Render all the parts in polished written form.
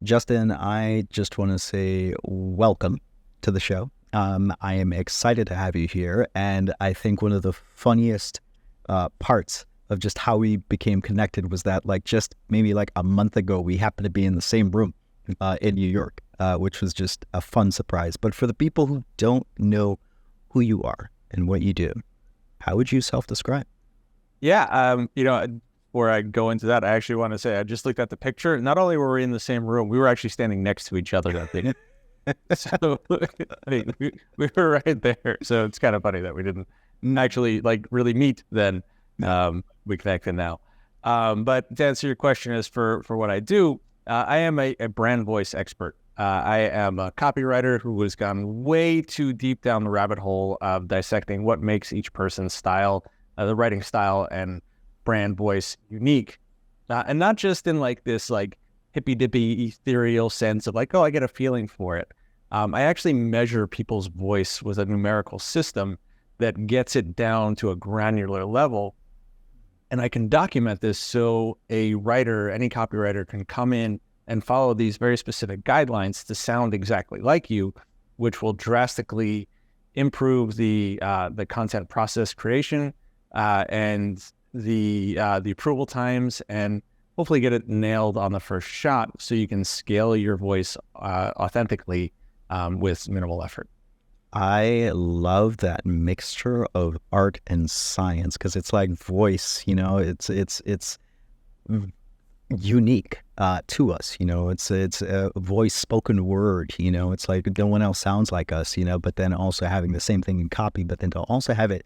Justin, I just want to say welcome to the show. I am excited to have you here. And I think one of the funniest parts of just how we became connected was that, like, just maybe like a month ago, we happened to be in the same room in New York, which was just a fun surprise. But for the people who don't know who you are and what you do, how would you self-describe? Yeah, before I go into that, I actually want to say I just looked at the picture. Not only were we in the same room, we were actually standing next to each other that day. So I mean, we were right there. So it's kind of funny that we didn't actually really meet then. We connected now. But to answer your question, as for what I do, I am a brand voice expert. I am a copywriter who has gone way too deep down the rabbit hole of dissecting what makes each person's style, the writing style and brand voice unique. And not just in this hippy dippy ethereal sense of oh, I get a feeling for it. I actually measure people's voice with a numerical system that gets it down to a granular level. And I can document this so a writer, any copywriter, can come in and follow these very specific guidelines to sound exactly like you, which will drastically improve the content process creation and the approval times, and hopefully get it nailed on the first shot so you can scale your voice authentically with minimal effort. I love that mixture of art and science because it's like voice, it's unique to us, it's a voice spoken word, it's like no one else sounds like us, but then also having the same thing in copy, but then to also have it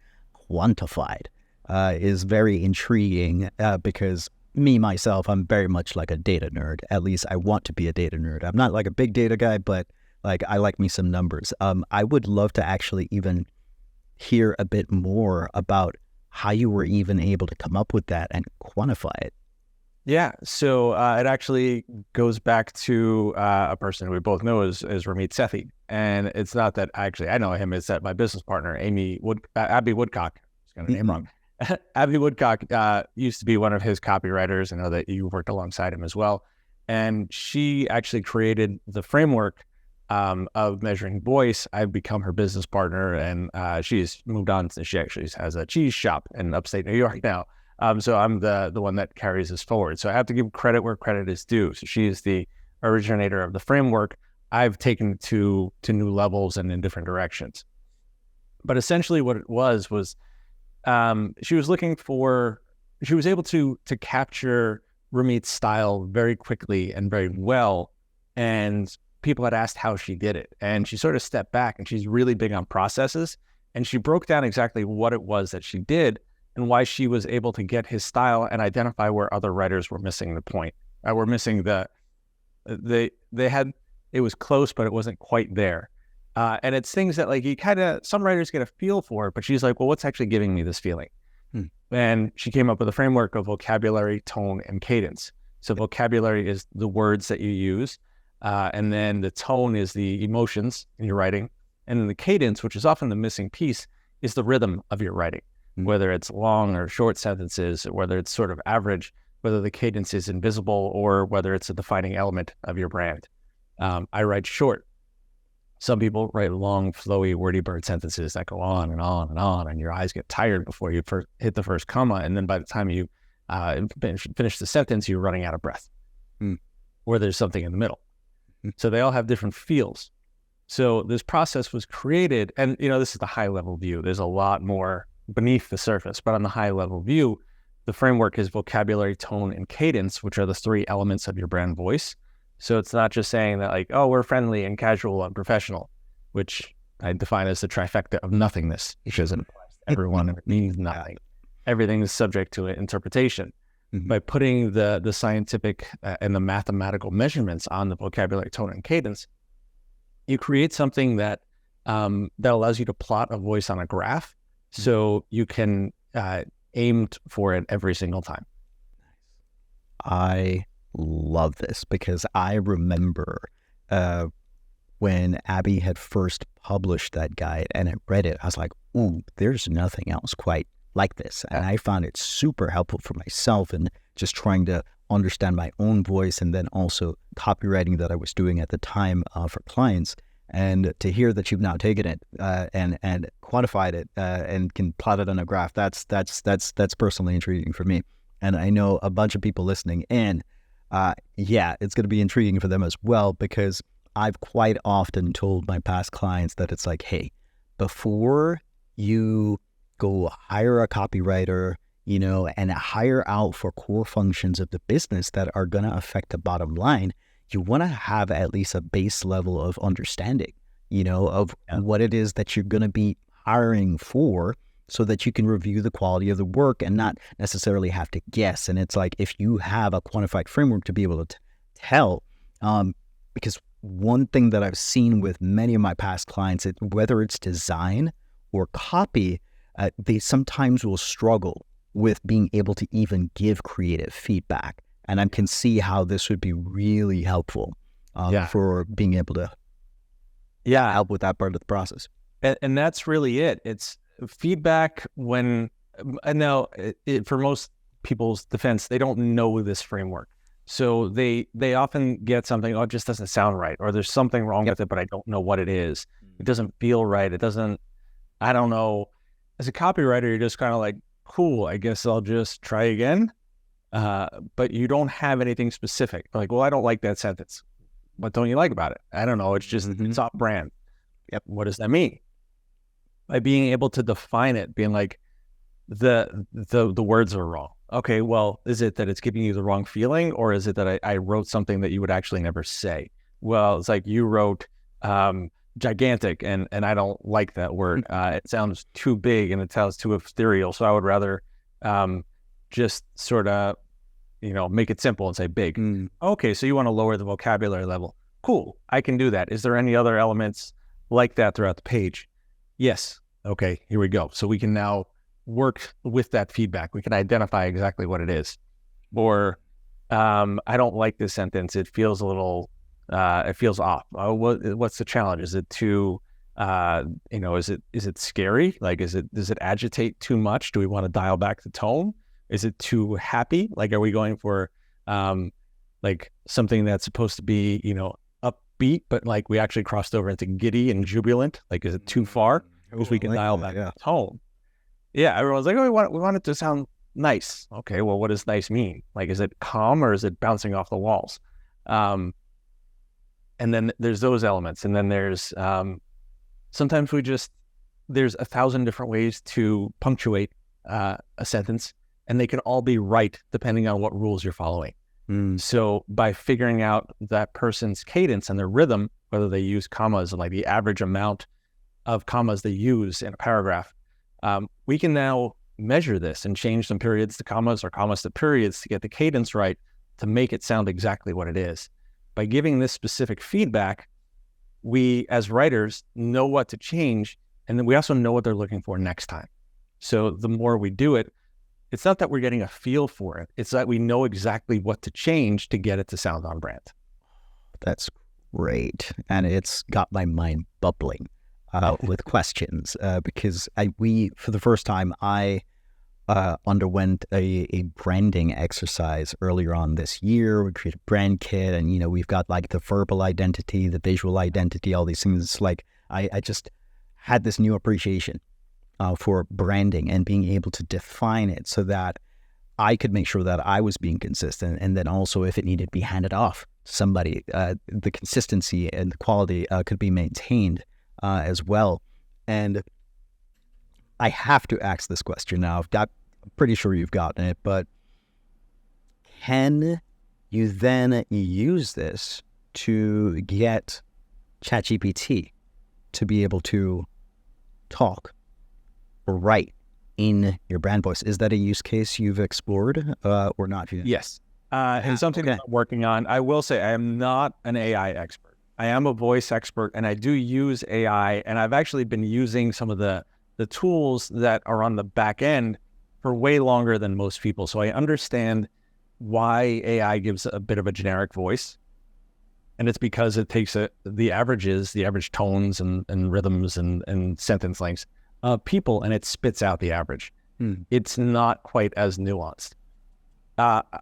quantified is very intriguing because myself, I'm very much like a data nerd. At least I want to be a data nerd. I'm not like a big data guy, but I like me some numbers. I would love to actually even hear a bit more about how you were even able to come up with that and quantify it. Yeah, so it actually goes back to a person we both know is Ramit Sethi. And it's not that I know him, it's that my business partner, Abby Woodcock, I was going to name wrong. Abby Woodcock used to be one of his copywriters. I know that you worked alongside him as well. And she actually created the framework of measuring voice. I've become her business partner, and she's moved on. She actually has a cheese shop in upstate New York now. So I'm the one that carries this forward. So I have to give credit where credit is due. So she is the originator of the framework. I've taken it to new levels and in different directions. But essentially what it was she was able to capture Ramit's style very quickly and very well. And people had asked how she did it. And she sort of stepped back, and she's really big on processes. And she broke down exactly what it was that she did and why she was able to get his style and identify where other writers were missing the point. Were missing it was close, but it wasn't quite there. And it's things that some writers get a feel for it, but she's like, well, what's actually giving me this feeling? And she came up with a framework of vocabulary, tone, and cadence. So vocabulary is the words that you use. And then the tone is the emotions in your writing. And then the cadence, which is often the missing piece, is the rhythm of your writing, whether it's long or short sentences, whether it's sort of average, whether the cadence is invisible, or whether it's a defining element of your brand. I write short. Some people write long, flowy, wordy bird sentences that go on and on and on, and your eyes get tired before you hit the first comma. And then by the time you finish the sentence, you're running out of breath, or there's something in the middle. So they all have different feels. So this process was created, and this is the high level view. There's a lot more beneath the surface, but on the high level view, the framework is vocabulary, tone, and cadence, which are the three elements of your brand voice. So it's not just saying that oh, we're friendly and casual and professional, which I define as the trifecta of nothingness, because it applies to everyone and it means nothing. Everything is subject to interpretation. By putting the scientific and the mathematical measurements on the vocabulary, tone, and cadence, you create something that allows you to plot a voice on a graph, so you can aim for it every single time. I love this because I remember when Abby had first published that guide and I read it, I was like, ooh, there's nothing else quite like this. And I found it super helpful for myself and just trying to understand my own voice, and then also copywriting that I was doing at the time for clients. And to hear that you've now taken it and quantified it and can plot it on a graph, that's personally intriguing for me. And I know a bunch of people listening in, it's going to be intriguing for them as well, because I've quite often told my past clients that it's like, hey, before you go hire a copywriter, and hire out for core functions of the business that are going to affect the bottom line, you want to have at least a base level of understanding, of what it is that you're going to be hiring for, so that you can review the quality of the work and not necessarily have to guess. And it's like, if you have a quantified framework to be able to tell, because one thing that I've seen with many of my past clients, whether it's design or copy, they sometimes will struggle with being able to even give creative feedback. And I can see how this would be really helpful for being able to help with that part of the process. And that's really it. It's feedback when, and now for most people's defense, they don't know this framework. So they often get something, it just doesn't sound right, or there's something wrong with it, but I don't know what it is. It doesn't feel right. I don't know. As a copywriter, you're just kind of like, cool, I guess I'll just try again. But you don't have anything specific. Like, well, I don't like that sentence. What don't you like about it? I don't know. It's just, it's off brand. Yep. What does that mean? By being able to define it, being like, the words are wrong. Okay, well, is it that it's giving you the wrong feeling, or is it that I wrote something that you would actually never say? Well, it's like you wrote gigantic, and I don't like that word. It sounds too big and it sounds too ethereal. So I would rather just sort of, make it simple and say big. Okay, so you want to lower the vocabulary level. Cool, I can do that. Is there any other elements like that throughout the page? Yes. Okay, here we go. So we can now work with that feedback. We can identify exactly what it is. Or I don't like this sentence. It feels a little, it feels off. What's the challenge? Is it too, is it scary? Like, does it agitate too much? Do we want to dial back the tone? Is it too happy? Like, are we going for like something that's supposed to be, upbeat, but like we actually crossed over into giddy and jubilant? Like, is it too far? Because we can dial back the tone. Yeah, everyone's like, oh, we want it to sound nice. Okay, well, what does nice mean? Like, is it calm or is it bouncing off the walls? And then there's those elements. And then there's sometimes there's 1,000 different ways to punctuate a sentence, and they can all be right depending on what rules you're following. So by figuring out that person's cadence and their rhythm, whether they use commas and like the average amount of commas they use in a paragraph, we can now measure this and change some periods to commas or commas to periods to get the cadence right, to make it sound exactly what it is. By giving this specific feedback, we as writers know what to change, and then we also know what they're looking for next time. So the more we do it, it's not that we're getting a feel for it. It's that we know exactly what to change to get it to sound on brand. That's great. And it's got my mind bubbling with questions because for the first time, I underwent a branding exercise earlier on this year. We created a brand kit, and we've got like the verbal identity, the visual identity, all these things. It's like I just had this new appreciation for branding and being able to define it so that I could make sure that I was being consistent, and then also if it needed to be handed off to somebody, the consistency and the quality could be maintained as well. And I have to ask this question now. I'm pretty sure you've gotten it, but can you then use this to get ChatGPT to be able to talk or write in your brand voice? Is that a use case you've explored or not? Yes. And something that I'm working on. I will say I am not an AI expert. I am a voice expert, and I do use AI, and I've actually been using some of the tools that are on the back end for way longer than most people. So I understand why AI gives a bit of a generic voice. And it's because it takes the average tones and rhythms and sentence lengths of people, and it spits out the average. It's not quite as nuanced.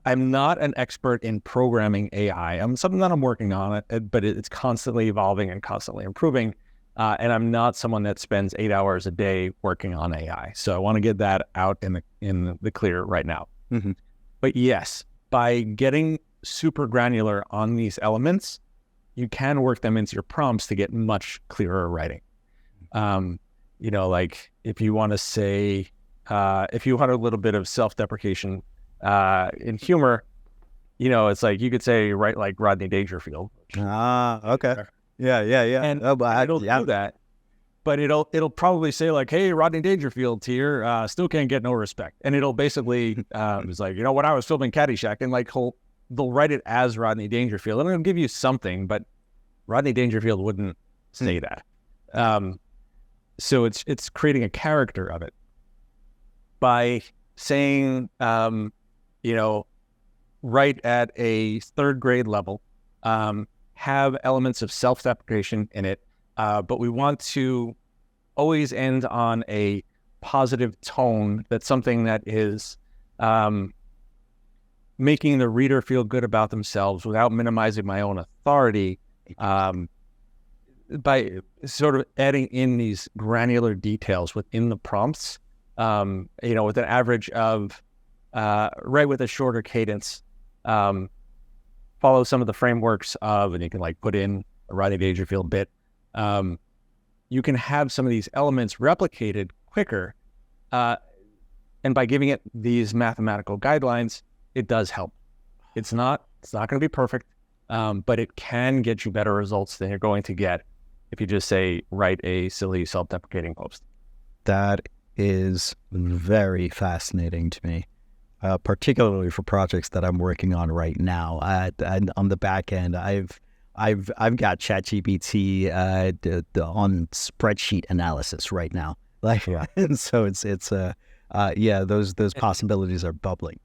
I'm not an expert in programming AI. I'm something that I'm working on it, but it's constantly evolving and constantly improving. And I'm not someone that spends 8 hours a day working on AI. So I want to get that out in the clear right now. Mm-hmm. But yes, by getting super granular on these elements, you can work them into your prompts to get much clearer writing. Like if you want to say, if you want a little bit of self-deprecation in humor, it's like you could say, write like Rodney Dangerfield. Okay. Yeah. And it'll do that, but it'll probably say like, hey, Rodney Dangerfield here, still can't get no respect. And it'll basically, it's like, when I was filming Caddyshack, and like they'll write it as Rodney Dangerfield, and it'll give you something, but Rodney Dangerfield wouldn't say that. So it's creating a character of it by saying, write at a third grade level, have elements of self-deprecation in it, but we want to always end on a positive tone. That's something that is making the reader feel good about themselves without minimizing my own authority, by sort of adding in these granular details within the prompts, with an average of, write with a shorter cadence, follow some of the frameworks of, and you can like put in a Rodney Dangerfield bit. You can have some of these elements replicated quicker. And by giving it these mathematical guidelines, it does help. It's not going to be perfect, but it can get you better results than you're going to get if you just say, write a silly self-deprecating post. That is very fascinating to me, particularly for projects that I'm working on right now. On the back end, I've got ChatGPT on spreadsheet analysis right now. And so it's those possibilities are bubbling.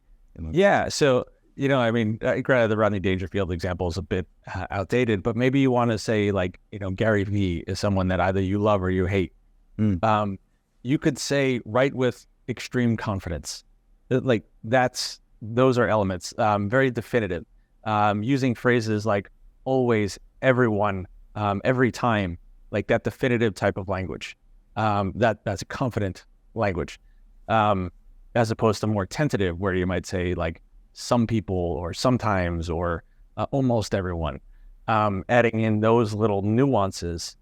Yeah. So granted, the Rodney Dangerfield example is a bit outdated, but maybe you want to say like, Gary Vee is someone that either you love or you hate. You could say, write with extreme confidence. Like those are elements, very definitive, using phrases like always, everyone, every time, like that definitive type of language. That's a confident language, as opposed to more tentative, where you might say like some people or sometimes or almost everyone. Adding in those little nuances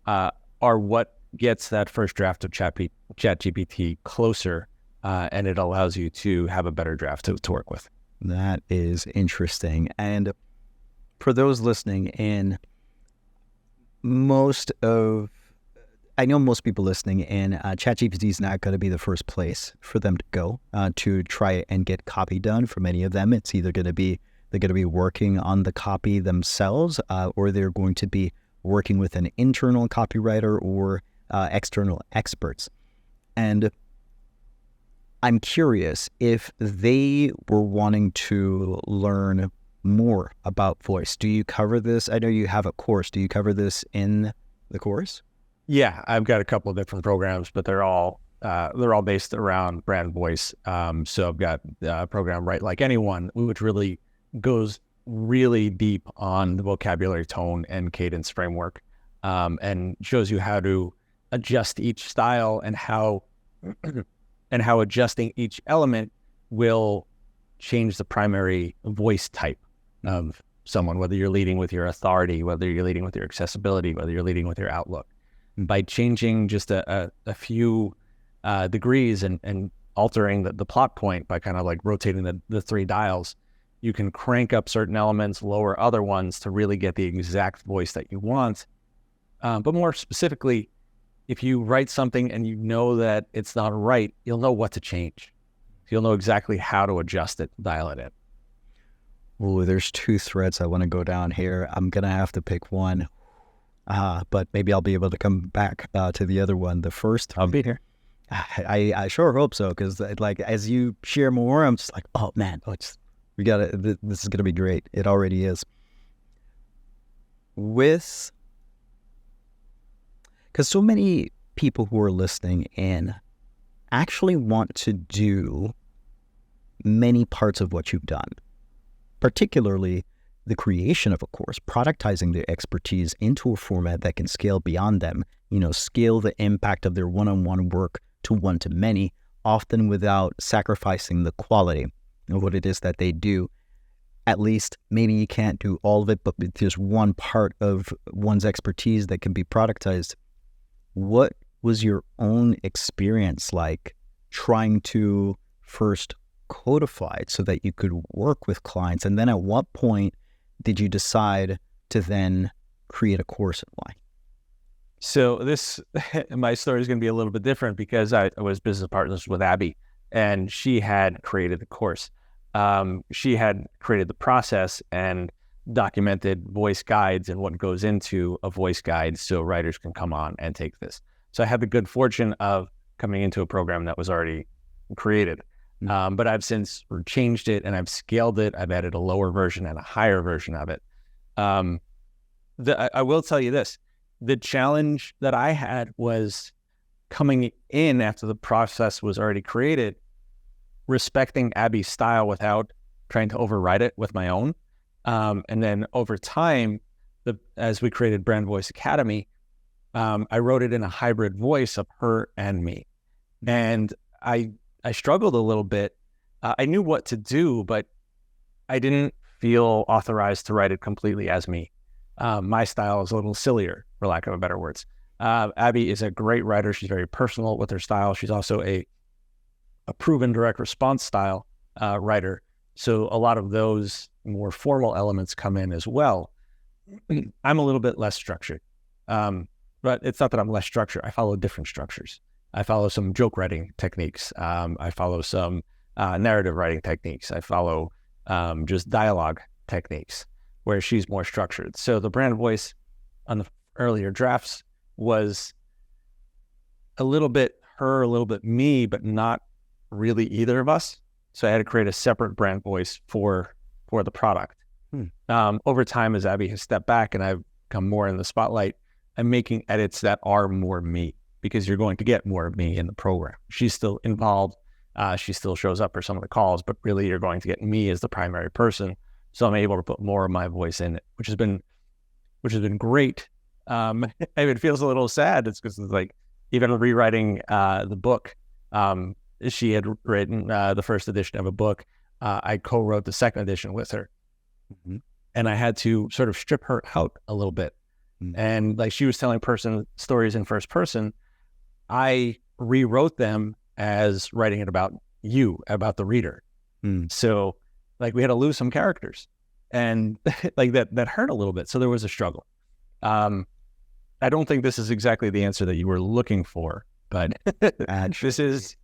are what gets that first draft of ChatGPT closer, and it allows you to have a better draft to work with. That is interesting. And for those listening in, I know most people listening in, ChatGPT is not going to be the first place for them to go to try and get copy done. For many of them, it's either they're going to be working on the copy themselves, or they're going to be working with an internal copywriter or external experts. And I'm curious if they were wanting to learn more about voice. Do you cover this? I know you have a course. Do you cover this in the course? Yeah, I've got a couple of different programs, but they're all based around brand voice. So I've got a program, Write Like Anyone, which really goes really deep on the vocabulary, tone, and cadence framework, and shows you how to adjust each style and how adjusting each element will change the primary voice type of someone, whether you're leading with your authority, whether you're leading with your accessibility, whether you're leading with your outlook. By changing just a few degrees and altering the plot point by kind of like rotating the three dials, you can crank up certain elements, lower other ones to really get the exact voice that you want. But more specifically, if you write something and you know that it's not right, you'll know what to change. You'll know exactly how to adjust it, dial it in. Oh, there's two threads I want to go down here. I'm going to have to pick one. But maybe I'll be able to come back to the other one. The first, I'll be here. I sure hope so, because like as you share more, I'm just like, oh man, this is gonna be great. It already is. Because so many people who are listening in actually want to do many parts of what you've done, particularly the creation of a course, productizing their expertise into a format that can scale beyond them, scale the impact of their one-on-one work to one-to-many, often without sacrificing the quality of what it is that they do. At least maybe you can't do all of it, but there's one part of one's expertise that can be productized. What was your own experience like trying to first codify it so that you could work with clients? And then at what point did you decide to then create a course, and why? So my story is going to be a little bit different because I was business partners with Abby, and she had created the course. She had created the process and documented voice guides and what goes into a voice guide so writers can come on and take this. So I had the good fortune of coming into a program that was already created. But I've since changed it and I've scaled it. I've added a lower version and a higher version of it. I will tell you this. The challenge that I had was coming in after the process was already created, respecting Abby's style without trying to override it with my own. And then over time, as we created Brand Voice Academy, I wrote it in a hybrid voice of her and me. And I struggled a little bit. I knew what to do, but I didn't feel authorized to write it completely as me. My style is a little sillier, for lack of better words. Abby is a great writer. She's very personal with her style. She's also a proven direct response style writer. So a lot of those more formal elements come in as well. I'm a little bit less structured, but it's not that I'm less structured. I follow different structures. I follow some joke writing techniques. I follow some narrative writing techniques. I follow just dialogue techniques where she's more structured. So the brand voice on the earlier drafts was a little bit her, a little bit me, but not really either of us. So I had to create a separate brand voice for the product. Over time, as Abby has stepped back and I've come more in the spotlight, I'm making edits that are more me, because you're going to get more of me in the program. She's still involved. She still shows up for some of the calls, but really you're going to get me as the primary person. So I'm able to put more of my voice in it, which has been great. And it feels a little sad. It's because it's like, even rewriting the book, she had written the first edition of a book. I co-wrote the second edition with her. And I had to sort of strip her out a little bit. And like she was telling stories in first person, I rewrote them as writing it about you, about the reader. So like we had to lose some characters, and like that hurt a little bit. So there was a struggle. I don't think this is exactly the answer that you were looking for, but this is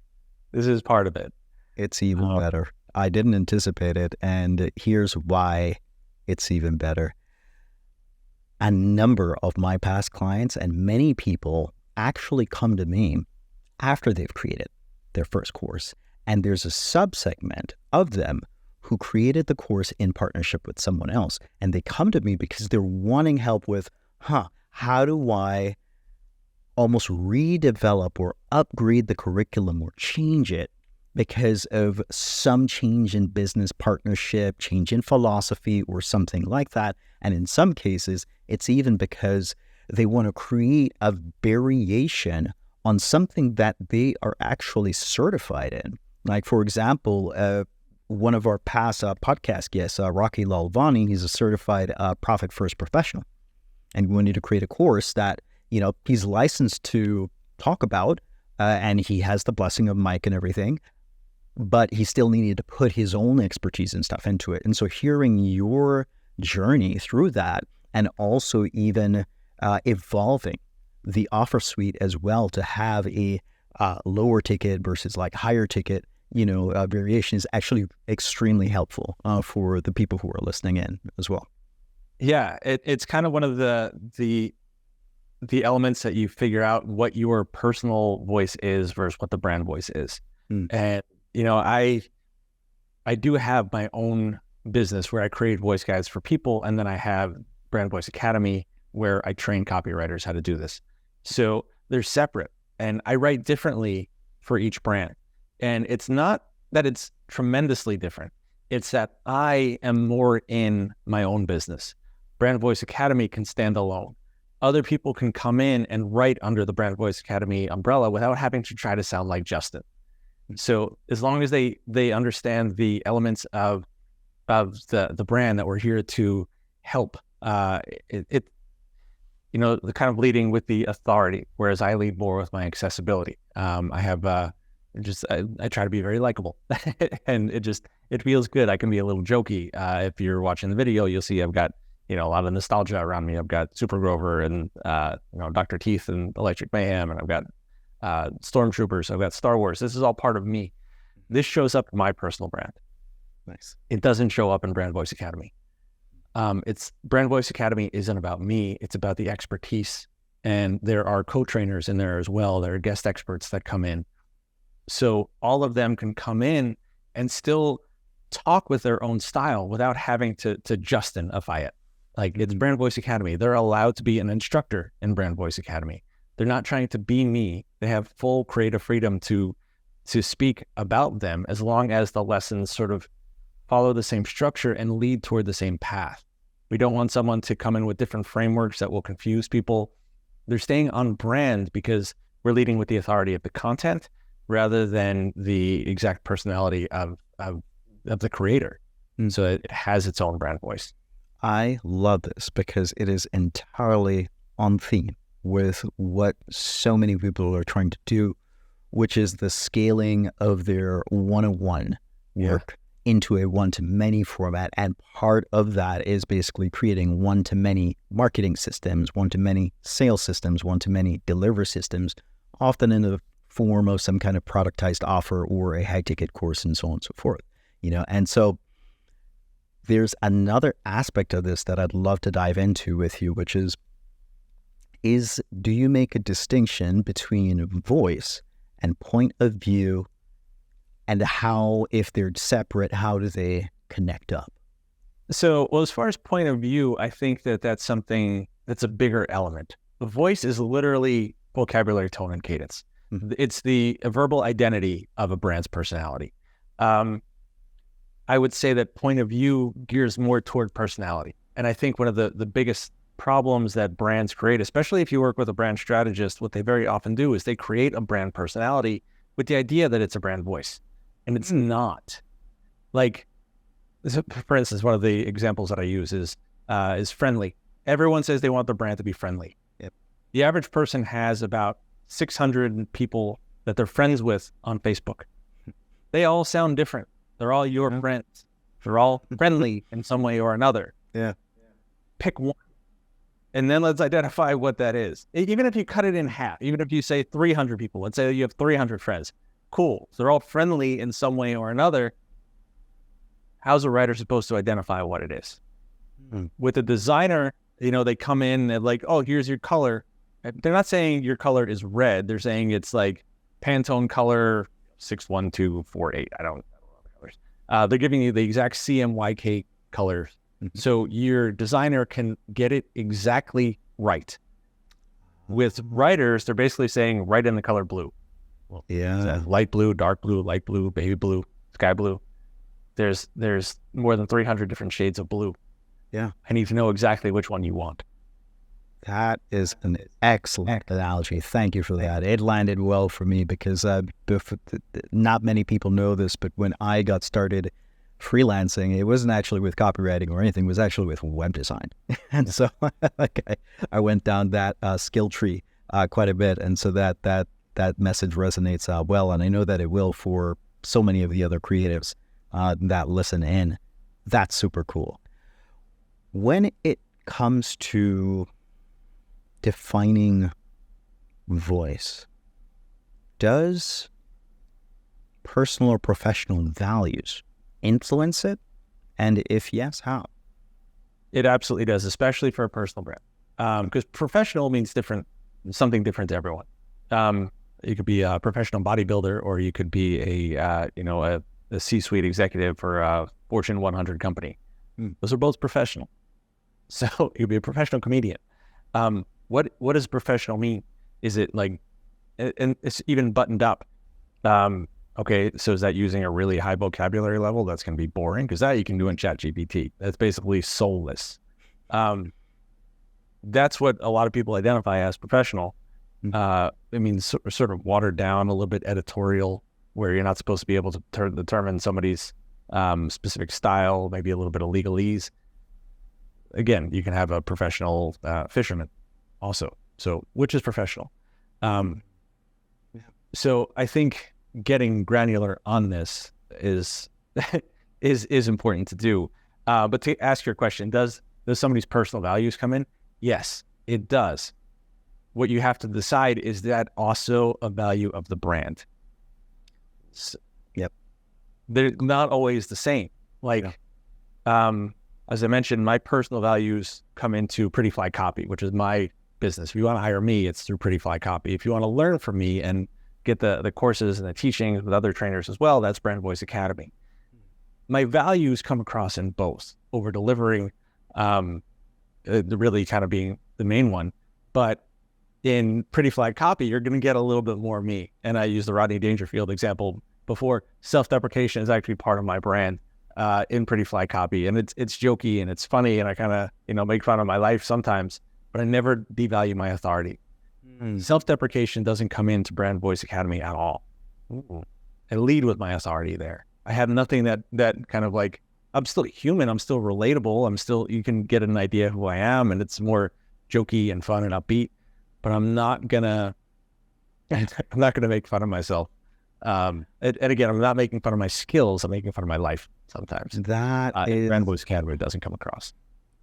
part of it. It's even better. I didn't anticipate it, and here's why it's even better. A number of my past clients and many people actually come to me after they've created their first course, and there's a subsegment of them who created the course in partnership with someone else, and they come to me because they're wanting help with, how do I almost redevelop or upgrade the curriculum or change it because of some change in business partnership, change in philosophy, or something like that. And in some cases, it's even because they want to create a variation on something that they are actually certified in. Like, for example, one of our past podcast guests, Rocky Lalvani, he's a certified Profit First professional. And we wanted to create a course that, he's licensed to talk about, and he has the blessing of Mike and everything, but he still needed to put his own expertise and stuff into it. And so hearing your journey through that, and also even evolving the offer suite as well to have a lower ticket versus like higher ticket, variation is actually extremely helpful for the people who are listening in as well. Yeah, it's kind of one of the elements that you figure out what your personal voice is versus what the brand voice is. And I do have my own business where I create voice guides for people, and then I have Brand Voice Academy where I train copywriters how to do this. So they're separate, and I write differently for each brand. And it's not that it's tremendously different. It's that I am more in my own business. Brand Voice Academy can stand alone. Other people can come in and write under the Brand Voice Academy umbrella without having to try to sound like Justin. So as long as they understand the elements of the brand that we're here to help, the kind of leading with the authority, whereas I lead more with my accessibility. I have I try to be very likable, and it feels good. I can be a little jokey. If you're watching the video, you'll see I've got a lot of nostalgia around me. I've got Super Grover and Dr. Teeth and Electric Mayhem, and I've got Stormtroopers. I've got Star Wars. This is all part of me. This shows up in my personal brand. Nice. It doesn't show up in Brand Voice Academy. It's Brand Voice Academy isn't about me. It's about the expertise, and there are co-trainers in there as well. There are guest experts that come in, so all of them can come in and still talk with their own style without having to Justinify it. Like, it's Brand Voice Academy. They're allowed to be an instructor in Brand Voice Academy. They're not trying to be me. They have full creative freedom to speak about them, as long as the lessons sort of follow the same structure and lead toward the same path. We don't want someone to come in with different frameworks that will confuse people. They're staying on brand because we're leading with the authority of the content rather than the exact personality of the creator. And so it has its own brand voice. I love this because it is entirely on theme with what so many people are trying to do, which is the scaling of their one-on-one work into a one-to-many format. And part of that is basically creating one-to-many marketing systems, one-to-many sales systems, one-to-many deliver systems, often in the form of some kind of productized offer or a high-ticket course and so on and so forth. And so there's another aspect of this that I'd love to dive into with you, which is do you make a distinction between voice and point of view, and how, if they're separate, how do they connect up? So, well, as far as point of view, I think that's something that's a bigger element. The voice is literally vocabulary, tone, and cadence. Mm-hmm. It's the verbal identity of a brand's personality. I would say that point of view gears more toward personality. And I think one of the biggest problems that brands create, especially if you work with a brand strategist, what they very often do is they create a brand personality with the idea that it's a brand voice. And it's not. Like, for instance, one of the examples that I use is friendly. Everyone says they want their brand to be friendly. Yep. The average person has about 600 people that they're friends with on Facebook. They all sound different. They're all your friends. They're all friendly in some way or another. Yeah. Pick one. And then let's identify what that is. Even if you cut it in half, even if you say 300 people, let's say you have 300 friends. Cool. So they're all friendly in some way or another. How's a writer supposed to identify what it is? Mm-hmm. With a designer, they come in and like, oh, here's your color. They're not saying your color is red. They're saying it's like Pantone color 61248. I don't know the colors. They're giving you the exact CMYK colors. Mm-hmm. So your designer can get it exactly right. With writers, they're basically saying write in the color blue. Well, yeah, light blue, dark blue, light blue, baby blue, sky blue. There's more than 300 different shades of blue. Yeah. I need to know exactly which one you want. That is an excellent analogy. Thank you for that. It landed well for me because not many people know this, but when I got started freelancing, it wasn't actually with copywriting or anything. It was actually with web design. And so I went down that skill tree quite a bit. And so that message resonates well. And I know that it will for so many of the other creatives that listen in. That's super cool. When it comes to defining voice, does personal or professional values influence it? And if yes, how? It absolutely does, especially for a personal brand. Because professional means something different to everyone. You could be a professional bodybuilder, or you could be a C-suite executive for a Fortune 100 company. Those are both professional. So you could be a professional comedian. What does professional mean? Is it like, and it's even buttoned up. Okay, so is that using a really high vocabulary level? That's going to be boring, because that you can do in ChatGPT. That's basically soulless. That's what a lot of people identify as professional. I mean, sort of watered down, a little bit editorial, where you're not supposed to be able to determine somebody's specific style, maybe a little bit of legalese. Again, you can have a professional fisherman also. So which is professional? So I think getting granular on this is is important to do. But to ask your question, does somebody's personal values come in? Yes, it does. What you have to decide is that also a value of the brand. So, Yep. They're not always the same. Like, as I mentioned, my personal values come into Pretty Fly Copy, which is my business. If you want to hire me, it's through Pretty Fly Copy. If you want to learn from me and get the courses and the teachings with other trainers as well, that's Brand Voice Academy. My values come across in both, over delivering, really kind of being the main one. But in Pretty Fly Copy, you're going to get a little bit more me. And I used the Rodney Dangerfield example before. Self-deprecation is actually part of my brand in Pretty Fly Copy. And it's jokey and it's funny. And I kind of, make fun of my life sometimes, but I never devalue my authority. Self-deprecation doesn't come into Brand Voice Academy at all. I lead with my authority there. I have nothing that kind of like, I'm still human. I'm still relatable. You can get an idea who I am, and it's more jokey and fun and upbeat, but I'm not gonna make fun of myself. And again, I'm not making fun of my skills. I'm making fun of my life sometimes. That is Brand Voice Academy doesn't come across.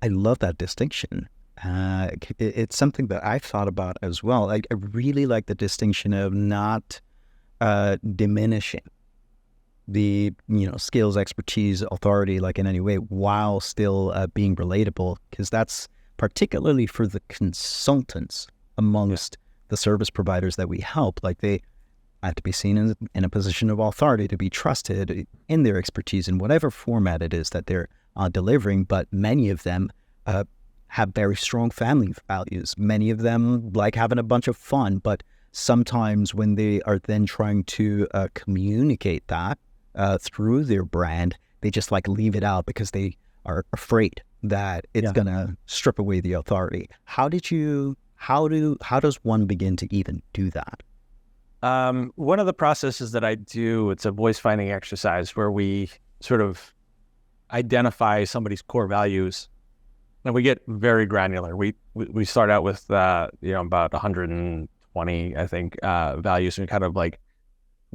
I love that distinction. It's something that I've thought about as well. I really like the distinction of not diminishing the skills, expertise, authority, like in any way, while still being relatable, because that's particularly for the consultants amongst the service providers that we help. Like, they have to be seen in a position of authority, to be trusted in their expertise in whatever format it is that they're delivering. But many of them have very strong family values. Many of them like having a bunch of fun, but sometimes when they are then trying to communicate that through their brand, they just like leave it out because they are afraid that it's going to strip away the authority. How does one begin to even do that? One of the processes that I do, it's a voice finding exercise where we sort of identify somebody's core values, and we get very granular. We start out with about 120, I think, values, and we kind of like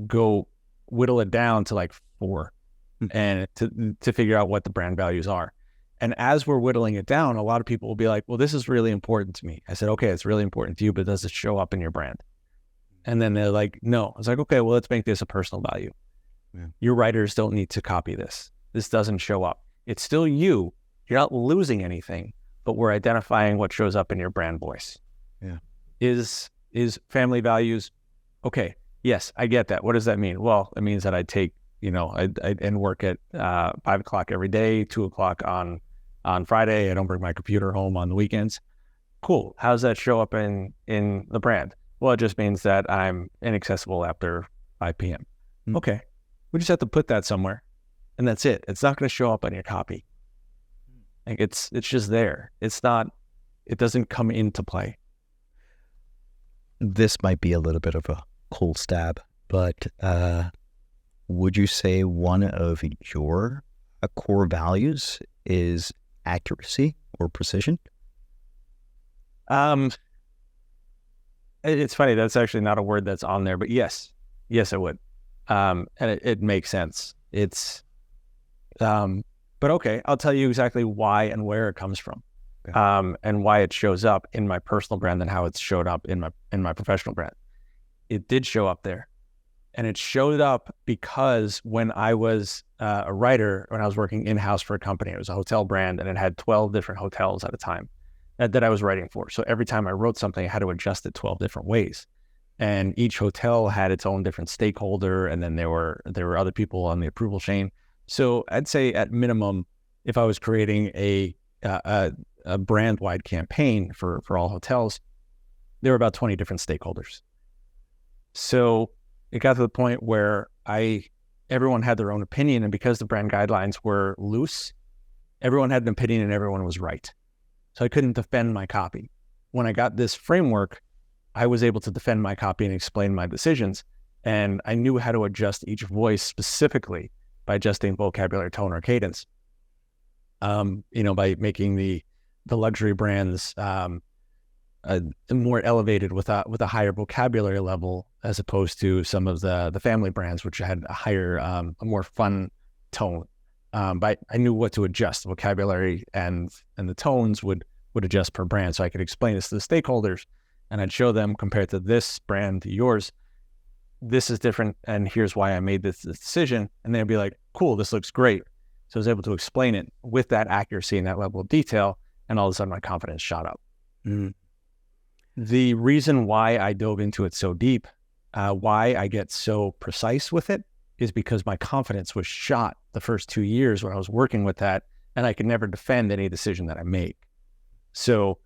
go whittle it down to like 4, and to figure out what the brand values are. And as we're whittling it down, a lot of people will be like, well, this is really important to me. I said, okay, it's really important to you, but does it show up in your brand? And then they're like, no. I was like, okay, well, let's make this a personal value. Yeah. Your writers don't need to copy this. This doesn't show up. It's still you. You're not losing anything, but we're identifying what shows up in your brand voice. Yeah. Is family values? Okay. Yes, I get that. What does that mean? Well, it means that I take, I end work at 5 o'clock every day, 2 o'clock on Friday. I don't bring my computer home on the weekends. Cool. How does that show up in the brand? Well, it just means that I'm inaccessible after 5 p.m. Okay. We just have to put that somewhere, and that's it. It's not going to show up on your copy. Like, it's just there. It doesn't come into play. This might be a little bit of a cold stab, but would you say one of your core values is accuracy or precision? It's funny. That's actually not a word that's on there, but yes, I would. And it makes sense. But okay, I'll tell you exactly why and where it comes from, and why it shows up in my personal brand and how it's showed up in my professional brand. It did show up there, and it showed up because when I was a writer, when I was working in-house for a company, it was a hotel brand, and it had 12 different hotels at a time that I was writing for. So every time I wrote something, I had to adjust it 12 different ways. And each hotel had its own different stakeholder, and then there were other people on the approval chain. So I'd say at minimum, if I was creating a brand-wide campaign for all hotels, there were about 20 different stakeholders. So it got to the point where everyone had their own opinion, and because the brand guidelines were loose, everyone had an opinion and everyone was right. So I couldn't defend my copy. When I got this framework, I was able to defend my copy and explain my decisions. And I knew how to adjust each voice specifically by adjusting vocabulary, tone, or cadence. By making the luxury brands more elevated with a higher vocabulary level, as opposed to some of the family brands, which had a higher, a more fun tone. But I knew what to adjust. The vocabulary and the tones would adjust per brand, so I could explain this to the stakeholders, and I'd show them, compared to this brand to yours, this is different, and here's why I made this decision. And they'd be like, cool, this looks great. So I was able to explain it with that accuracy and that level of detail, and all of a sudden my confidence shot up. Mm. The reason why I dove into it so deep, why I get so precise with it, is because my confidence was shot the first 2 years when I was working with that, and I could never defend any decision that I make. So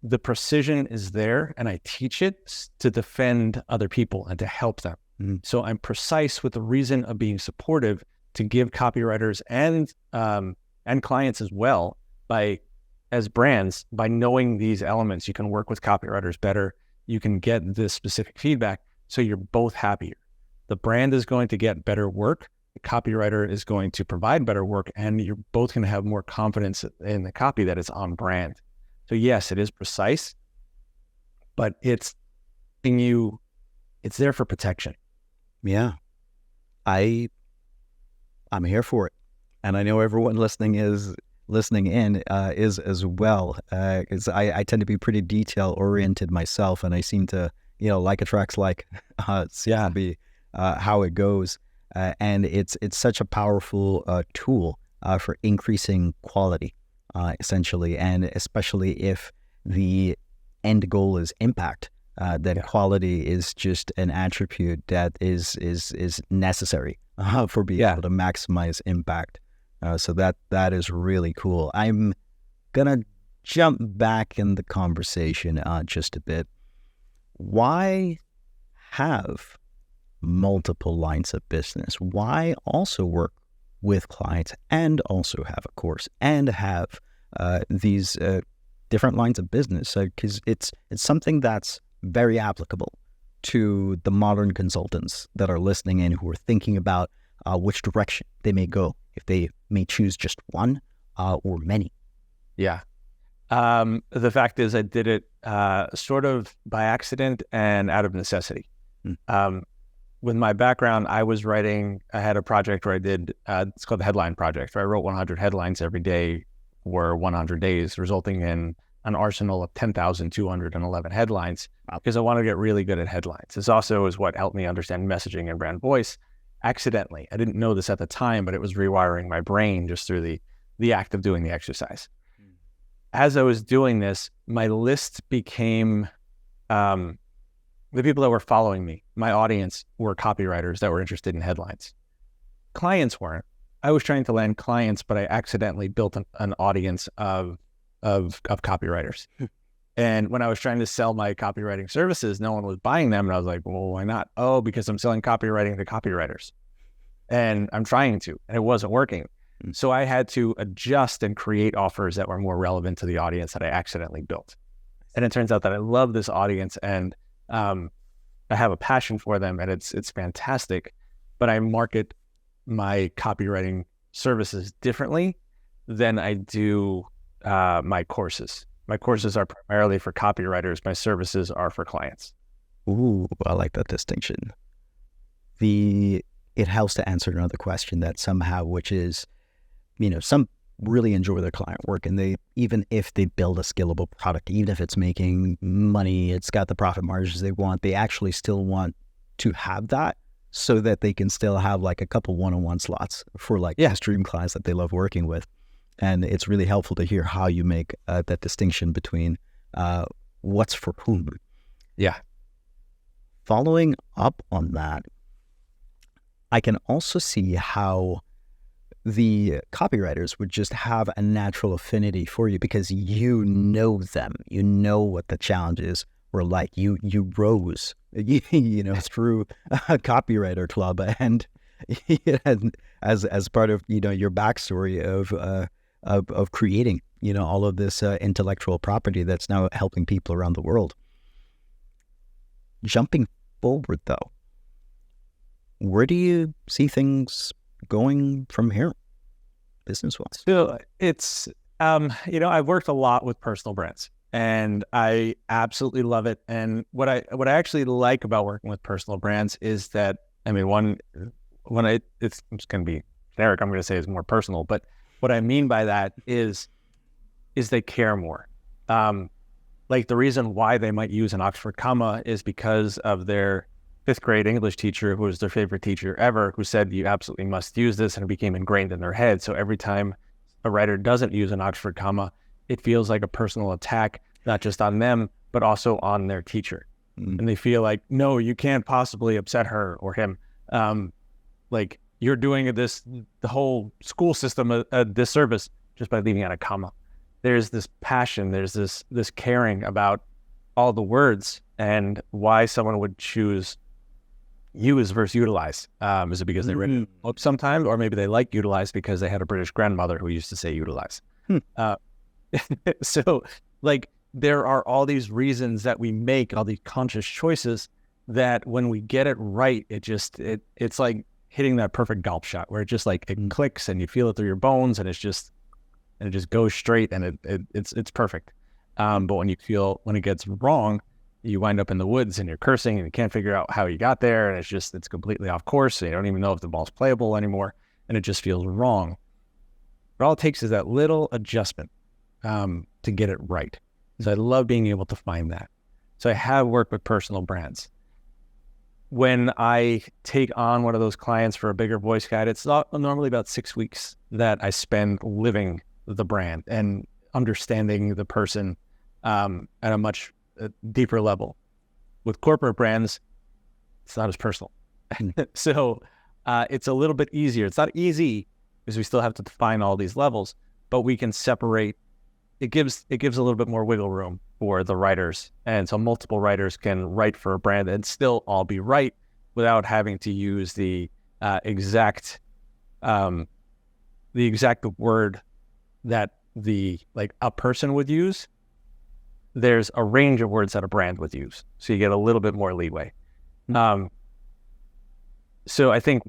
the precision is there, and I teach it to defend other people and to help them. Mm. So I'm precise with the reason of being supportive, to give copywriters and clients as well, as brands, by knowing these elements. You can work with copywriters better. You can get this specific feedback, so you're both happier. The brand is going to get better work. The copywriter is going to provide better work, and you're both going to have more confidence in the copy that is on brand. So yes, it is precise, but it's there for protection. Yeah. I'm here for it. And I know everyone listening in is as well. Because I tend to be pretty detail oriented myself, and I seem to, like attracts like, seems to be how it goes. And it's such a powerful tool for increasing quality, essentially, and especially if the end goal is impact. Then quality is just an attribute that is necessary for being able to maximize impact. So that is really cool. I'm gonna jump back in the conversation just a bit. Why have multiple lines of business? Why also work with clients and also have a course and have these different lines of business? Because it's something that's very applicable to the modern consultants that are listening in, who are thinking about which direction they may go, if they may choose just one or many. Yeah. The fact is, I did it sort of by accident and out of necessity. With my background, I had a project where I did, it's called the Headline Project, where I wrote 100 headlines every day for 100 days, resulting in an arsenal of 10,211 headlines, because I wanted to get really good at headlines. This also is what helped me understand messaging and brand voice accidentally. I didn't know this at the time, but it was rewiring my brain just through the act of doing the exercise. As I was doing this, my list became the people that were following me. My audience were copywriters that were interested in headlines. Clients weren't. I was trying to land clients, but I accidentally built an audience of copywriters. And when I was trying to sell my copywriting services, no one was buying them. And I was like, well, why not? Oh, because I'm selling copywriting to copywriters. And I'm trying to, and it wasn't working. So I had to adjust and create offers that were more relevant to the audience that I accidentally built. And it turns out that I love this audience, and I have a passion for them, and it's fantastic. But I market my copywriting services differently than I do my courses. My courses are primarily for copywriters. My services are for clients. Ooh, I like that distinction. It helps to answer another question that somehow, which is, some really enjoy their client work, and even if they build a scalable product, even if it's making money, it's got the profit margins they want, they actually still want to have that so that they can still have like a couple one-on-one slots for stream clients that they love working with. And it's really helpful to hear how you make that distinction between what's for whom. Yeah. Following up on that, I can also see how the copywriters would just have a natural affinity for you because you know them. You know what the challenge is were like. You rose, through a copywriter club, and as part of your backstory of creating all of this intellectual property that's now helping people around the world. Jumping forward, though, where do you see things going from here, business-wise? So it's, I've worked a lot with personal brands, and I absolutely love it. And what I actually like about working with personal brands is that, I mean, it's going to be generic, I'm going to say it's more personal, but what I mean by that is they care more. Like the reason why they might use an Oxford comma is because of their 5th grade English teacher, who was their favorite teacher ever, who said you absolutely must use this, and it became ingrained in their head. So every time a writer doesn't use an Oxford comma, it feels like a personal attack, not just on them, but also on their teacher. And they feel like, no, you can't possibly upset her or him. Like you're doing the whole school system a disservice just by leaving out a comma. There's this passion, there's this caring about all the words and why someone would choose use versus utilize. Is it because they read it up sometimes, or maybe they like utilize because they had a British grandmother who used to say utilize. So like there are all these reasons that we make, all these conscious choices that when we get it right, it's like hitting that perfect golf shot where it just like, it clicks and you feel it through your bones, and it just goes straight, and it's perfect. But when it gets wrong, you wind up in the woods and you're cursing and you can't figure out how you got there, and it's completely off course. So you don't even know if the ball's playable anymore, and it just feels wrong. But all it takes is that little adjustment to get it right. So I love being able to find that. So I have worked with personal brands. When I take on one of those clients for a bigger voice guide, it's normally about 6 weeks that I spend living the brand and understanding the person at a much deeper level. With corporate brands, it's not as personal. So it's a little bit easier. It's not easy because we still have to define all these levels, but we can separate. It gives a little bit more wiggle room for the writers. And so multiple writers can write for a brand and still all be right without having to use the exact word that a person would use. There's a range of words that a brand would use. So you get a little bit more leeway. So I think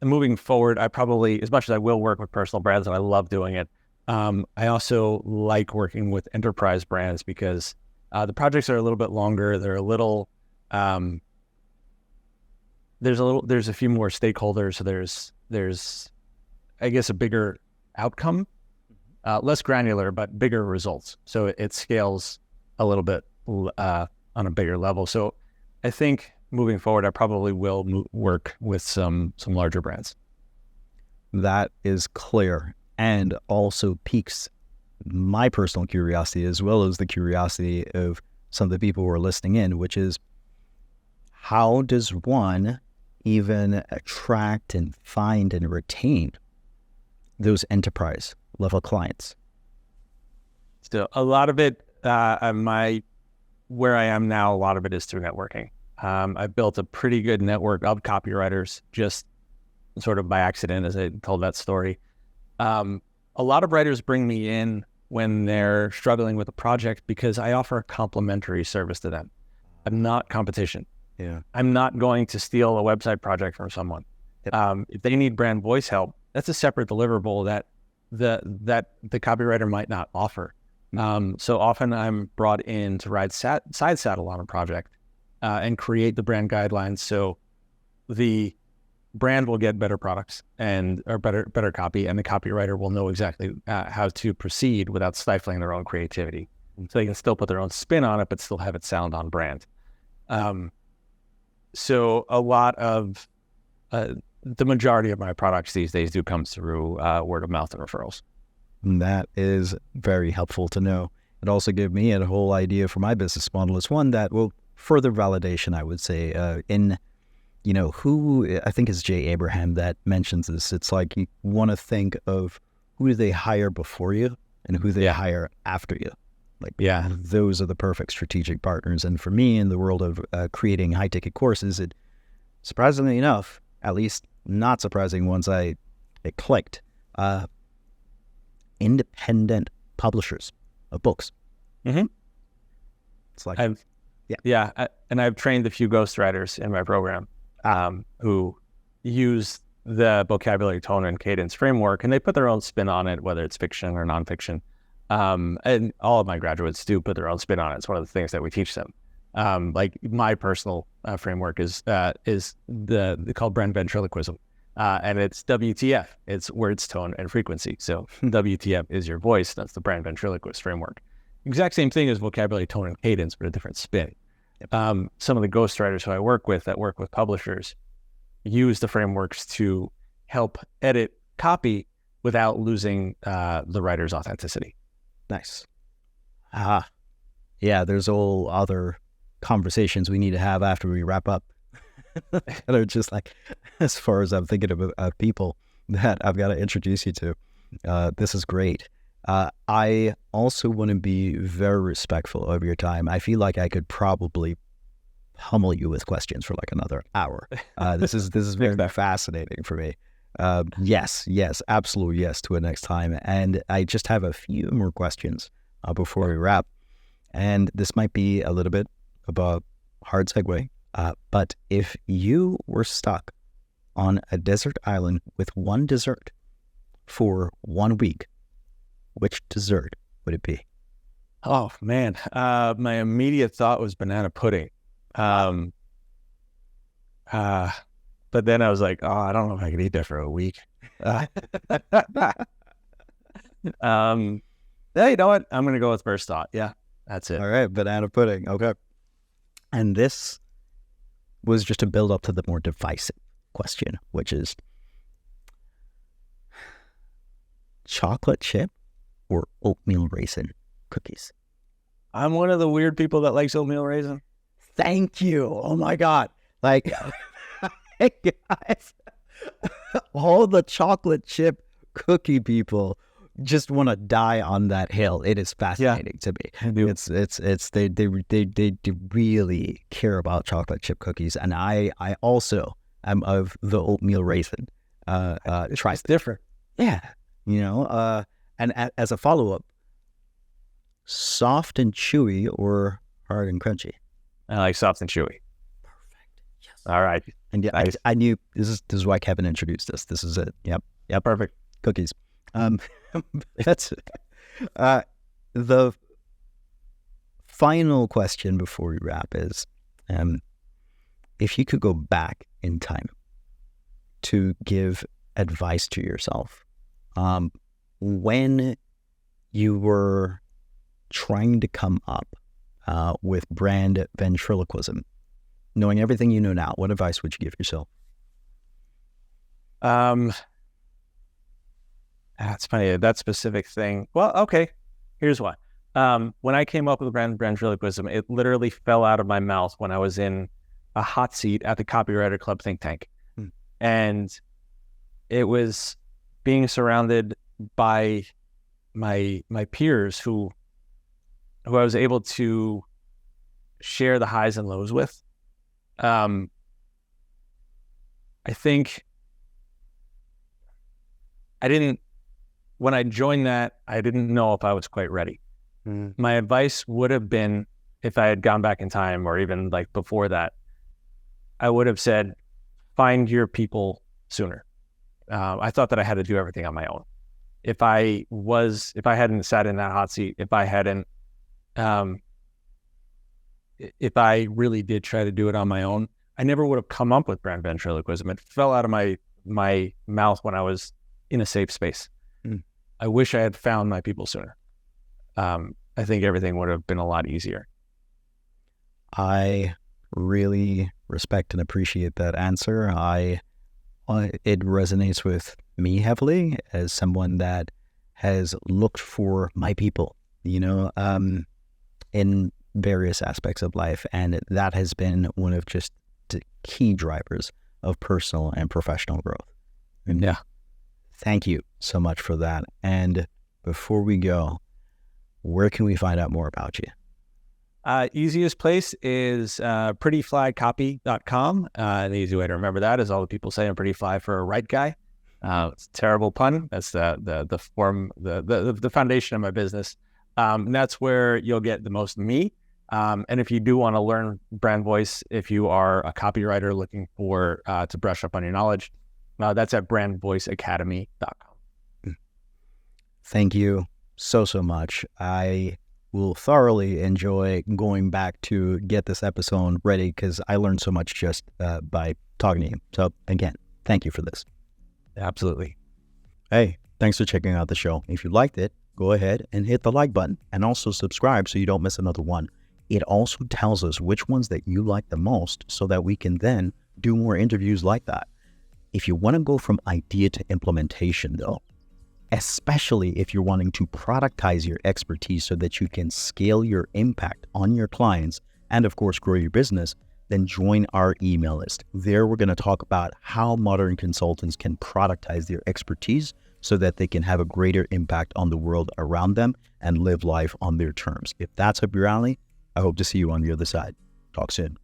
moving forward, I probably, as much as I will work with personal brands and I love doing it, I also like working with enterprise brands because the projects are a little bit longer. They're a little, there's a few more stakeholders. So there's, I guess, a bigger outcome, less granular, but bigger results. So it scales a little bit on a bigger level. So I think moving forward, I probably will work with some larger brands. That is clear, and also piques my personal curiosity as well as the curiosity of some of the people who are listening in, which is, how does one even attract and find and retain those enterprise level clients? Still, a lot of it, where I am now, a lot of it is through networking. I've built a pretty good network of copywriters just sort of by accident, as I told that story. A lot of writers bring me in when they're struggling with a project because I offer a complimentary service to them. I'm not competition. Yeah. I'm not going to steal a website project from someone. Yep. If they need brand voice help, that's a separate deliverable that the copywriter might not offer. So often I'm brought in to ride side saddle on a project and create the brand guidelines so the brand will get better products or better copy, and the copywriter will know exactly how to proceed without stifling their own creativity. So they can still put their own spin on it, but still have it sound on brand. So a lot of the majority of my products these days do come through word of mouth and referrals. That is very helpful to know. It also gave me a whole idea for my business model. It's one that will further validation, I would say, who, I think it's Jay Abraham that mentions this. It's like you want to think of who do they hire before you and who they hire after you. Like, Yeah. those are the perfect strategic partners. And for me, in the world of creating high ticket courses, it surprisingly enough, at least not surprising once it clicked, independent publishers of books. Mm-hmm. It's like, And I've trained a few ghostwriters in my program who use the vocabulary, tone, and cadence framework, and they put their own spin on it, whether it's fiction or nonfiction. And all of my graduates do put their own spin on it. It's one of the things that we teach them. Like my personal framework is called Brand Ventriloquism, and it's WTF. It's words, tone, and frequency. So WTF is your voice. That's the Brand Ventriloquist framework. Exact same thing as vocabulary, tone, and cadence, but a different spin. Some of the ghostwriters who I work with that work with publishers use the frameworks to help edit copy without losing the writer's authenticity. Nice. Yeah, there's all other conversations we need to have after we wrap up. They're just like, as far as I'm thinking of people that I've got to introduce you to. This is great. I also want to be very respectful of your time. I feel like I could probably pummel you with questions for like another hour. This is very fascinating for me. Yes, absolutely yes to a next time. And I just have a few more questions before we wrap. And this might be a little bit of a hard segue, but if you were stuck on a desert island with one dessert for 1 week, which dessert would it be? Oh, man. My immediate thought was banana pudding. But then I was like, oh, I don't know if I could eat that for a week. Yeah, you know what? I'm going to go with first thought. Yeah, that's it. All right, banana pudding. Okay. And this was just to build up to the more divisive question, which is chocolate chip or oatmeal raisin cookies? I'm one of the weird people that likes oatmeal raisin. Thank you. Oh my God. Like, guys, all the chocolate chip cookie people just want to die on that hill. It is fascinating to me. They really care about chocolate chip cookies, and I also am of the oatmeal raisin. It's different. Yeah, and as a follow up, soft and chewy or hard and crunchy? I like soft and chewy. Perfect. Yes. All right. And yeah, Nice. I knew this is why Kevin introduced us. This is it. Yep. Perfect. Cookies. That's it. The final question before we wrap is, if you could go back in time to give advice to yourself, when you were trying to come up with brand ventriloquism, knowing everything you know now, what advice would you give yourself? That's funny. That specific thing. Well, okay. Here's why. When I came up with brand ventriloquism, it literally fell out of my mouth when I was in a hot seat at the Copywriter Club think tank. And it was being surrounded by my peers who I was able to share the highs and lows with. I think when I joined that, I didn't know if I was quite ready. My advice would have been, if I had gone back in time or even like before that, I would have said, find your people sooner. I thought that I had to do everything on my own. If I hadn't sat in that hot seat, if I really did try to do it on my own, I never would have come up with brand ventriloquism. It fell out of my mouth when I was in a safe space. I wish I had found my people sooner. I think everything would have been a lot easier. I really respect and appreciate that answer. It resonates with me heavily as someone that has looked for my people, in various aspects of life. And that has been one of just the key drivers of personal and professional growth. Yeah. Thank you so much for that. And before we go, where can we find out more about you? Easiest place is prettyflycopy.com. The easy way to remember that is all the people say I'm pretty fly for a right guy. It's a terrible pun. That's the form, the foundation of my business. And that's where you'll get the most of me. And if you do want to learn brand voice, if you are a copywriter looking for to brush up on your knowledge, that's at brandvoiceacademy.com. Thank you so much. I will thoroughly enjoy going back to get this episode ready because I learned so much just by talking to you. So again, thank you for this. Absolutely. Hey, thanks for checking out the show. If you liked it, go ahead and hit the like button and also subscribe so you don't miss another one. It also tells us which ones that you like the most so that we can then do more interviews like that. If you want to go from idea to implementation though, especially if you're wanting to productize your expertise so that you can scale your impact on your clients and of course grow your business, then join our email list. There we're going to talk about how modern consultants can productize their expertise so that they can have a greater impact on the world around them and live life on their terms. If that's up your alley, I hope to see you on the other side. Talk soon.